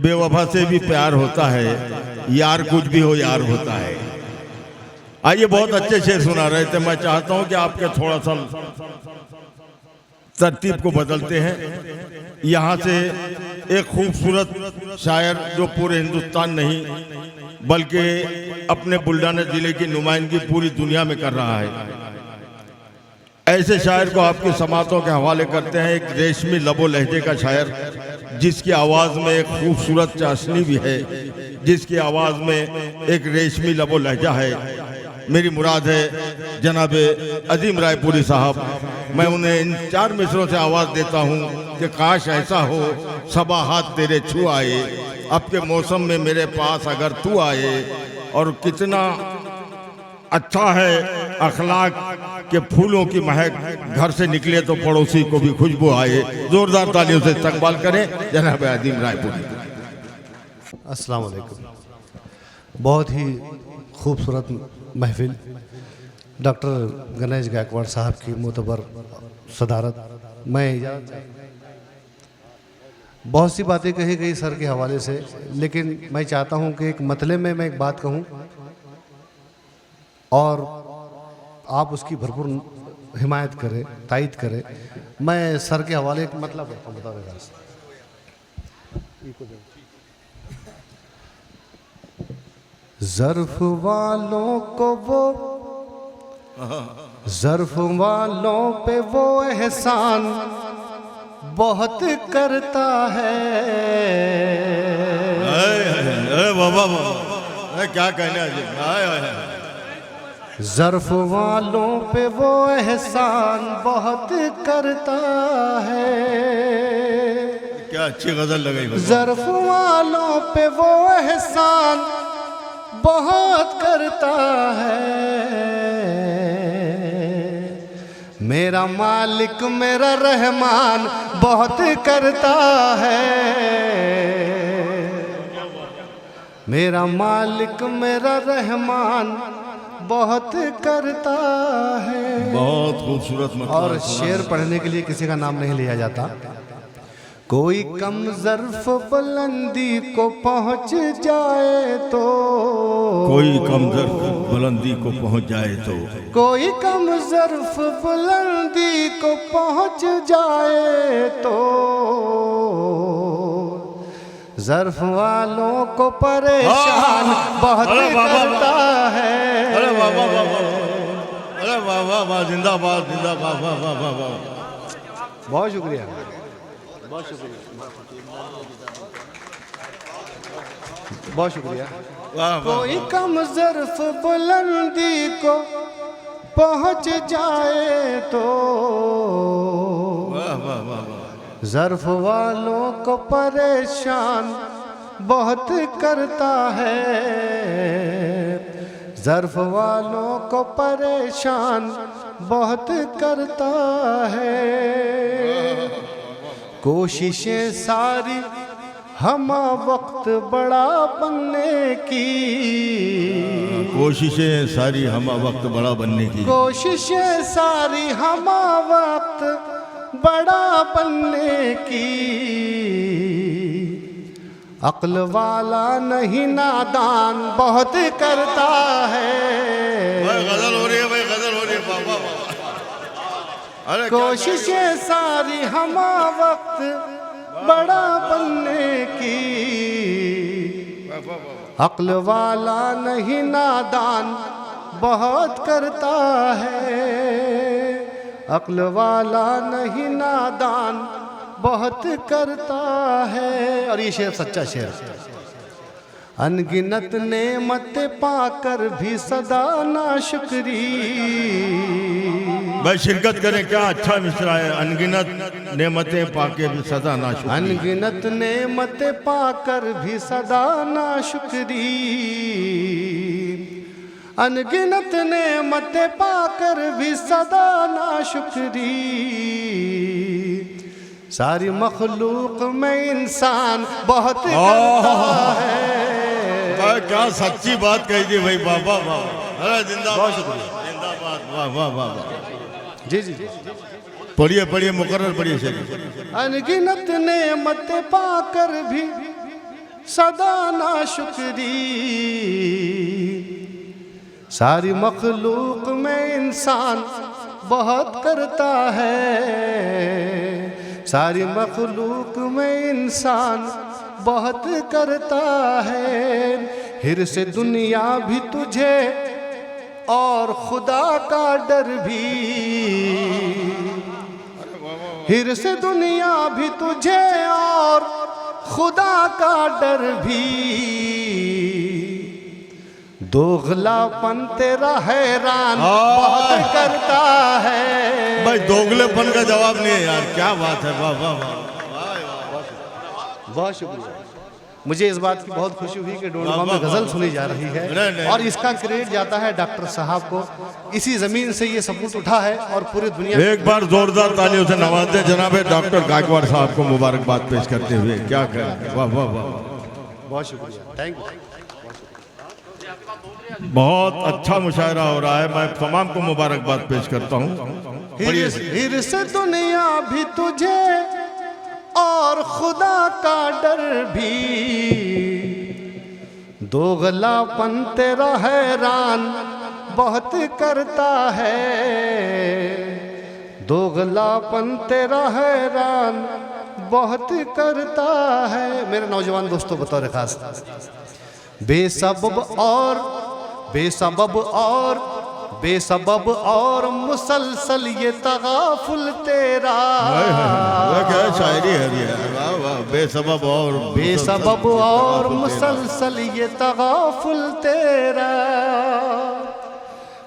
बेवफा से भी प्यार होता है, यार कुछ भी हो यार होता है। आइए, बहुत अच्छे शेर सुना रहे थे। मैं चाहता हूं कि आपके थोड़ा सा तरतीब को बदलते हैं। यहाँ से एक खूबसूरत शायर जो पूरे हिंदुस्तान नहीं बल्कि अपने बुल्ढाना जिले की नुमाइंदगी पूरी दुनिया में कर रहा है, ऐसे शायर को आपकी समातों के हवाले करते हैं। एक रेशमी लबो लहजे का शायर जिसकी आवाज़ में एक खूबसूरत चाशनी भी है, जिसकी आवाज़ में एक रेशमी लबो लहजा है। मेरी मुराद है जनाब अजीम रायपुरी साहब। मैं उन्हें इन 4 मिसरों से आवाज़ देता हूँ कि काश ऐसा हो सबा हाथ तेरे छू आए, अब के मौसम में मेरे पास अगर तू आए। और कितना अच्छा है अखलाक के फूलों की महक घर से निकले तो पड़ोसी को भी खुशबू आए। जोरदार तालियों से इस्तकबाल करें जनाब अजीम रायपुरी। अस्सलाम वालेकुम। बहुत ही खूबसूरत महफिल डॉक्टर गणेश गायकवाड़ साहब की मोतबर सदारत। मैं बहुत सी बातें कही गई सर के हवाले से, लेकिन मैं चाहता हूं कि एक मतले में मैं एक बात कहूं और आप उसकी भरपूर हिमायत करें, तायद करें। मैं सर के हवाले एक मतलब करता हूँ, बता देगा। ज़र्फ़ वालों को वो, ज़र्फ़ वालों पे वो एहसान बहुत करता है। बाबा क्या कहना जी। ज़र्फ़ वालों पे वो एहसान बहुत करता है। क्या अच्छी गजल लगाई। ज़र्फ़ वालों पे वो एहसान बहुत करता है। मेरा मालिक मेरा रहमान बहुत करता है। मेरा मालिक मेरा रहमान बहुत करता है। बहुत खूबसूरत मतलब। और शेर पढ़ने के लिए किसी का नाम नहीं लिया जाता। कोई कम ज़र्फ़ बुलंदी को पहुँच जाए तो, कोई कम ज़र्फ़ बुलंदी को पहुँच जाए तो, कोई कम ज़र्फ़ बुलंदी को पहुँच जाए तो, ज़र्फ़ वालों को परेशान बहुत करता है। अरे वाह वाह वाह वाह, अरे वाह वाह वाह, जिंदाबाद जिंदाबाद, वाह वाह वाह वाह। बहुत शुक्रिया, बहुत शुक्रिया, बहुत शुक्रिया। कोई कम ज़र्फ़ बुलंदी को पहुँच जाए तो, ज़र्फ़ वालों को परेशान बहुत करता है। ज़र्फ़ वालों को परेशान बहुत करता है। कोशिशें सारी हमा वक्त बड़ा बनने की, कोशिशें सारी हमा वक्त बड़ा बनने की, कोशिशें सारी हमा वक्त बड़ा बनने की। अक्ल वाला नहीं नादान बहुत करता है। गजल हो रही है भाई, गजल हो रही है। बाबा अरे कोशिशें सारी हमा वक्त बड़ा बनने की। अक्ल वाला नहीं नादान बहुत करता है। अक्ल वाला नहीं नादान बहुत करता है। और ये शेर सच्चा शेर। अनगिनत नेमतें पाकर भी सदा नाशुक्री। भाई शिरकत करें, क्या अच्छा मिसरा है। अनगिनत नेमतें पाके भी सदा नाशुक्री, अनगिनत नेमतें पाकर भी सदा नाशुक्री। अनगिनत नेमतें पाकर भी सदा नाशुक्री। सारी मखलूक में इंसान बहुत करता है। क्या सच्ची बात कही थी भाई। बाबा वाह, अरे जिंदाबाद, जिंदाबाद, वाह वाह वाह वाह। जी जी जी, पढ़िए पढ़िए, मुकर्रर पढ़िए शेर। अनगिनत नेमतें पाकर भी सदा नाशुक्री। सारी मखलूक में इंसान बहुत करता है, सारी मखलूक में इंसान बहुत करता है। हिर्स दुनिया भी तुझे और खुदा का डर भी, हिर्स दुनिया भी तुझे और खुदा का डर भी। दोगलापन तेरा हैरान बहुत करता है। भाई दोगलेपन का जवाब नहीं है यार, क्या बात है, वाह वाह वाह, बहुत शुक्रिया। मुझे इस बात की बहुत खुशी हुई कि डोडगांव में गजल सुनी जा रही है और इसका क्रेडिट जाता है डॉक्टर साहब को। इसी जमीन से ये सपूत उठा है और पूरी दुनिया एक बार जोरदार तालियों से नवाजते जनाब डॉक्टर गायकवाड़ साहब को मुबारकबाद पेश करते हुए। क्या करें, वाह वाह वाह, बहुत शुक्रिया, थैंक यू। बहुत अच्छा मुशायरा हो रहा है, मैं तमाम को मुबारकबाद पेश करता हूँ। हिर्स दुनिया भी तुझे और खुदा का डर भी। दोगलापन तेरा हैरान बहुत करता है, दोगलापन तेरा हैरान बहुत करता है। मेरे नौजवान दोस्तों बतौर खास, बेसबब और मुसलसल ये तगाफुल तेरा। क्या शायरी है ये, वाह वाह। बेसबब और मुसलसल ये तगाफुल तेरा,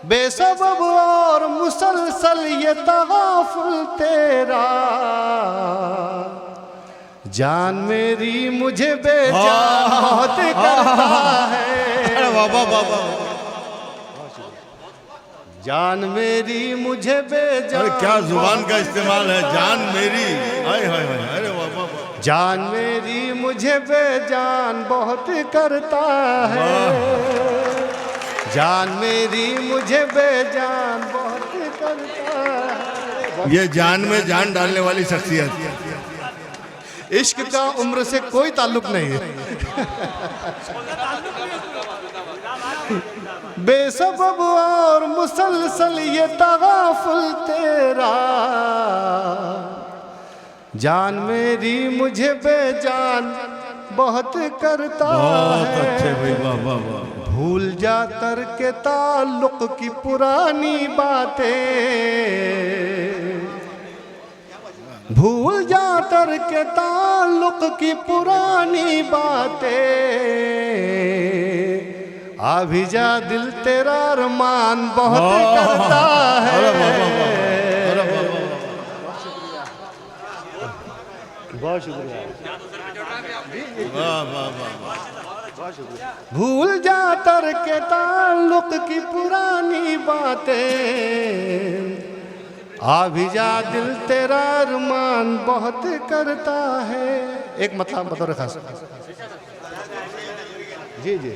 बेसबब और मुसलसल ये तगाफुल तेरा। जान मेरी मुझे बेजान बहुत करता है। वाह वाह वाह, जान मेरी मुझे बेजान, क्या जुबान का इस्तेमाल है, जान मेरी, हाय हाय हाय, अरे वाह वाह वाह। जान मेरी मुझे बेजान बहुत करता है, जान मेरी मुझे बेजान बहुत करता है। ये जान में जान डालने वाली शख्सियत। इश्क का उम्र से कोई ताल्लुक नहीं है। बेसबब और मुसलसल ये तगाफुल तेरा। जान मेरी मुझे बेजान बहुत करता बहुत है। अच्छे भाई, वाह वाह वाह। भूल जा तर्क ताल्लुक की पुरानी बातें, भूल जा तर्क ताल्लुक की पुरानी बातें। अभी जा दिल तेरा अरमान बहुत करता है। बहुत शुक्रिया, भूल जा तर्क ताल्लुक की पुरानी बातें। अभी जा दिल तेरा अरमान बहुत करता है। एक मतलब बतौर खास, जी जी।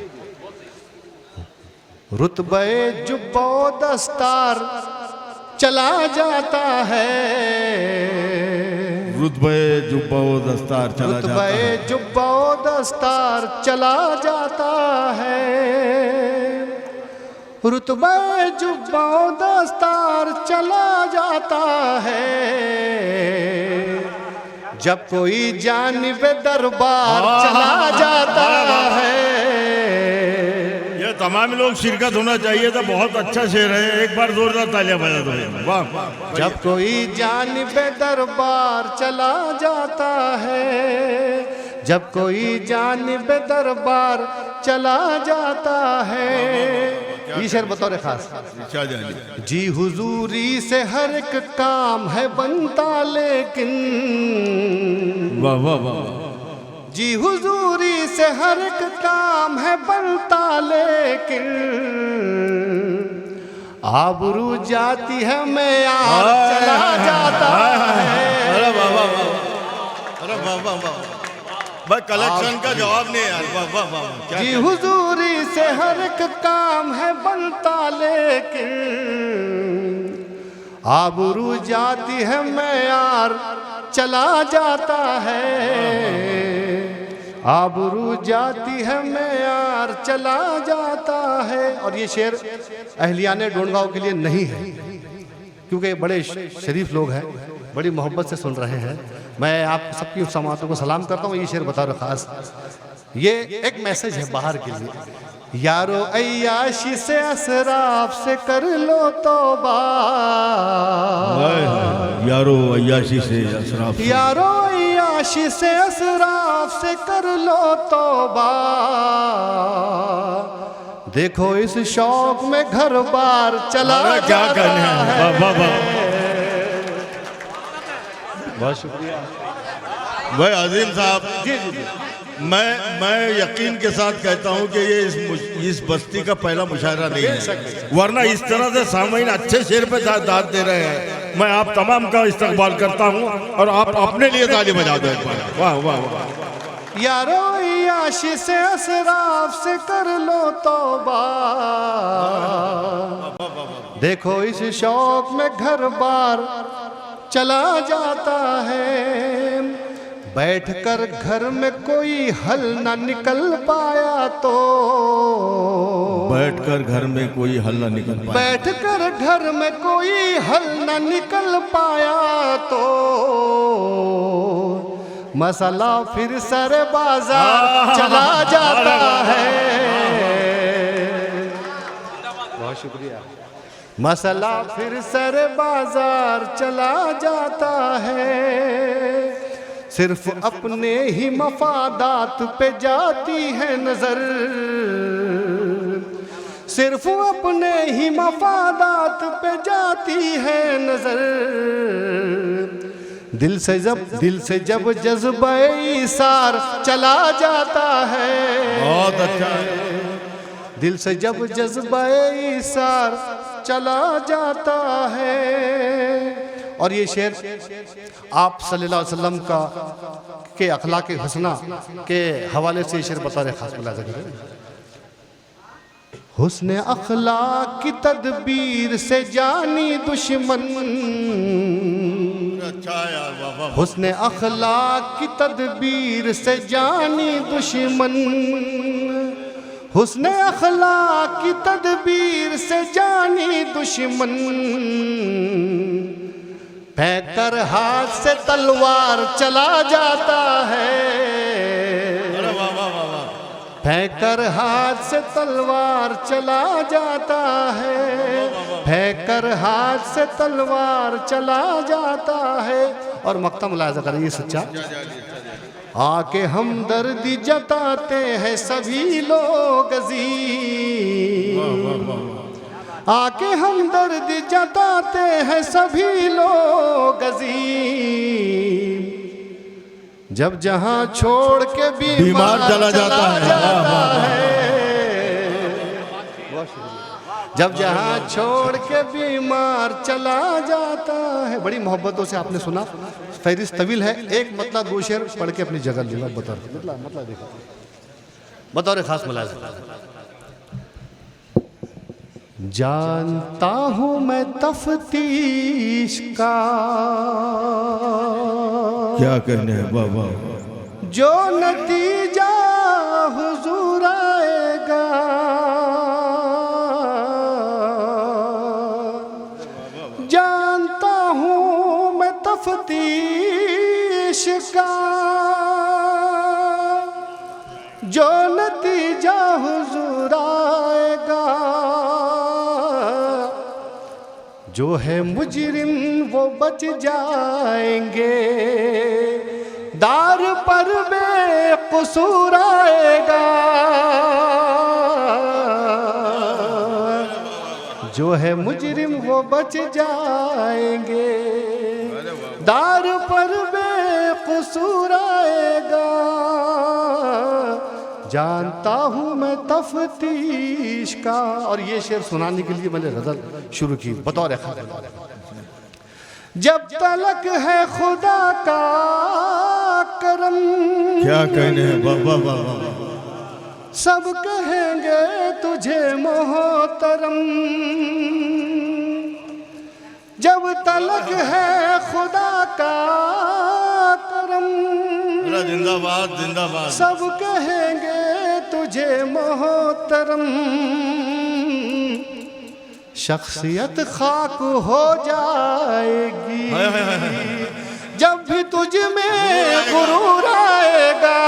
रुतबे जुब्बो दस्तार चला जाता है, रुतबे जुब्बो दस्तार चला जाता है, रुतबे जुब्बो दस्तार चला जाता है। रुतबे जुब्बो दस्तार चला जाता है। जब कोई जानिबे दरबार चला जाता है। ये तमाम लोग शिरकत होना चाहिए था, बहुत अच्छा शेर है, एक बार जोरदार तालियां बजा दो। वाह। जब कोई जानिबे दरबार चला जाता है, जब कोई जानिबे दरबार चला जाता है। ये शेर बतौर खास, जी हुजूरी से हर एक काम है बनता लेकिन, वाह वाह वाह, जी हुजूरी से हर एक काम है बनता लेकिन। आबरू जाती है मेयार चला जाता है। अरे वाह वाह वाह, अरे वाह वाह वाह भाई, कलेक्शन का जवाब नहीं यार, वाह वाह वाह। जी हुजूरी से हर एक काम है बनता लेकिन, आबरू जाती है मेयार चला जाता है। आबरू जाती है मेयार चला जाता है। और ये शेर अहलियाने डोंडगांव के लिए नहीं है, क्योंकि बड़े शरीफ लोग हैं, बड़ी मोहब्बत से सुन रहे हैं। मैं आप सबकी समातों को सलाम करता हूँ। ये शेर बता रहा खास, ये एक मैसेज है बाहर के लिए। यारो अय्याशी से असराफ से कर लो तौबा, यारो अय्याशी से असराफ, यारो अय्याशी से असराफ से कर लो तौबा। देखो इस शौक में घर बार चला क्या करना है। वाह वाह वाह, बहुत शुक्रिया भाई अजीम साहब। जी जी जी। मैं यकीन के साथ कहता हूं कि ये इस बस्ती का पहला मुशायरा नहीं है, वरना इस तरह से सामईन अच्छे शेर पे दाद दे रहे हैं। मैं आप तमाम का इस्तकबाल करता हूं और आप अपने लिए ताली बजा दो एक बार। वाह वाह वाह। यारो याशी से असराफ से कर लो तौबा, देखो इस शौक में घर बार चला जाता है। बैठकर घर में कोई हल ना निकल पाया तो, बैठकर घर में कोई हल ना निकल पाया, बैठकर घर में कोई हल ना निकल पाया तो, मसला फिर सर बाजार चला जाता है। बहुत शुक्रिया। मसला फिर सर बाजार चला जाता है। सिर्फ अपने ही मफादात पे जाती है नजर, सिर्फ अपने ही मफादात पे जाती है नजर। दिल से जब जज्बा इसार चला जाता है, बहुत अच्छा है। दिल से जब जज्बा इसार चला जाता है। और ये शेर आप सल्लल्लाहु अलैहि वसल्लम का के अखलाक हसना के हवाले से ये शेर बता रहे खास मुलाज़ा करें। हुस्न अखलाक की तदबीर से जानी दुश्मन, अच्छा यार, वाह वाह। हुस्न अखलाक की तदबीर से जानी दुश्मन, हुस्न अखलाक की तदबीर से जानी दुश्मन। फेंक कर हाथ से तलवार चला जाता है, फेंक कर हाथ से तलवार चला जाता है, फेंक कर हाथ से तलवार चला जाता है। और मक्ता मुलाज़ा करिए सच्चा। आके हमदर्दी जताते हैं सभी लोग अज़ीम, आके हमदर्दी जताते हैं सभी लोग अज़ीम। जब जहां छोड़ के बीमार चला जाता है, जब जहां छोड़ के बीमार चला जाता है। बड़ी मोहब्बतों से आपने सुना, फहरिस्त तवील है, एक मतलब दो शेर पढ़ के अपनी जगह लूंगा। मतलब देखो बतौर खास मुलाज़ा। जानता हूँ मैं तफ्तीश का क्या कहने हैं, वाह वाह। जो नतीजा हुजूर आएगा, जानता हूँ मैं तफ्तीश का, जो नतीजा हुजूर आएगा। जो है मुजरिम वो बच जाएंगे, दार पर बेकसूर आएगा। जो है मुजरिम वो बच जाएंगे, दार पर बेकसूर आएगा। जानता हूँ मैं तफ्तीश का। और ये शेर सुनाने के लिए मैंने गज़ल शुरू की बतौर ख़ास। जब तलक है खुदा का करम, क्या कहने हैं, वाह वाह वाह। सब कहेंगे तुझे मोहतरम। जब तलक है खुदा का करम, बेटा जिंदाबाद जिंदाबाद। सब कहेंगे तुझे मोहतरम, शख्सियत खाक हो जाएगी जब भी तुझ में गुरूर आएगा।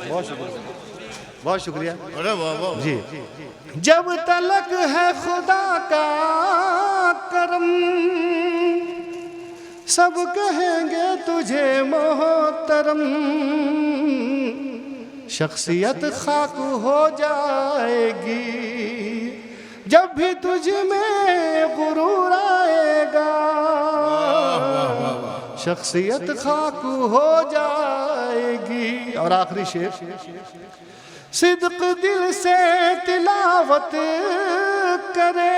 बहुत शुक्रिया, बहुत शुक्रिया। अरे वाह वाह जी। जब तलक है खुदा का करम, सब कहेंगे तुझे मोहतरम, शख्सियत खाक हो जाएगी जब भी तुझ में गुरूर आएगा, शख्सियत खाक हो जाएगी। और आखिरी शेर, सिद्क दिल से तिलावत करे,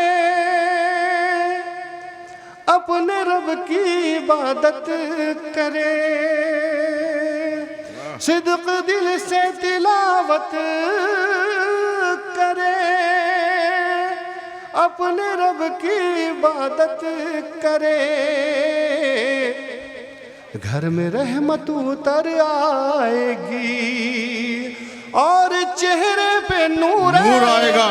अपने रब की इबादत करे, सिद्क दिल से तिलावत करे, अपने रब की इबादत करे, घर में रहमत उतर आएगी और चेहरे पे नूर आएगा।